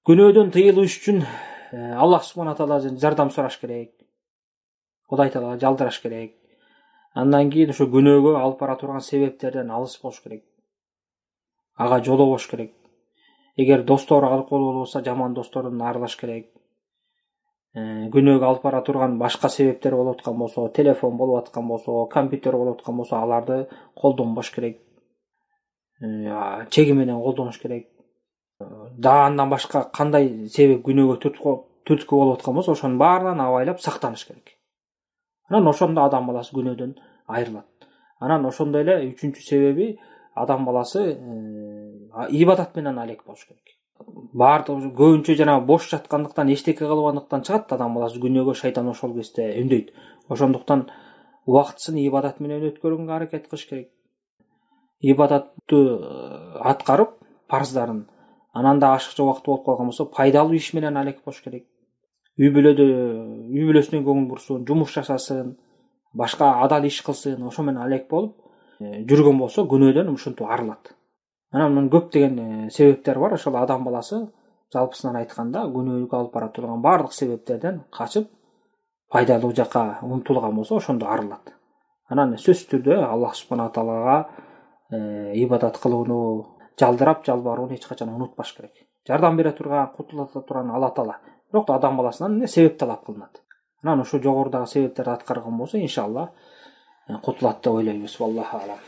Күнөөдөн тыйылыш үчүн Аллах субхана тааладан жардам сураш керек. Кудай таалага жалдыраш керек. Андан кийин ошо күнөөгө алып бара турган себептерден алыс болуш керек. Ага жолобош керек. Эгер достор аркылуу болбосо жаман достордон арылаш керек. Күнөөгө алып бара турган башка себептер болуп аткан болсо, телефон болуп аткан болсо, компьютер болуп аткан болсо, аларды колдонбош керек. Чеги менен колдонуш керек. Андан башка кандай себеп күнөөгө түрткү болуп аткан болсо, ошонун баарынан абайлап сактаныш керек. Анан ошондо адам баласы күнөөдөн айрылат. Анан ошондой эле үчүнчү себеби адам баласы ибадат менен алек болуш керек. Баардыгы көбүнчө жана бош жаткандыктан, эчтеке кылбагандыктан чыгат адам баласы күнөөгө, шайтан ошол кезде үндөйт. Ошондуктан убактысын ибадат менен өткөрүүгө аракет кылыш керек. Ибадатты аткарып, парздарын, анан да ашыкча убакыт болуп калган болсо, пайдалуу иш менен алек болуш керек. Үй бүлөсүнө көңүл бурсын, жумуш жашасын, башка адал иш кылсын, ошо менен алек болуп жүргөн болсо, күнөөдөн ушинтип арылат. Анан мунун көптөгөн себептер бар. Ошол адам баласы жалпысынан айтканда күнөөгө алып бара турган баардык себептерден качып, пайдалуу жака умтулган болсо, ошондо арылат. Анан сөзсүз түрдө Аллах субхана таалага ибадат кылууну, жалдырап жалбарууну эч качан унутпаш керек. Жардам бере турган, кутулата турган Алла таала. Бирок адам баласынан себеп талап кылынат. Анан ошо жогорудагы себептерди аткарган болсо, иншалла кутулат деп ойлойбуз. Валлаху алам.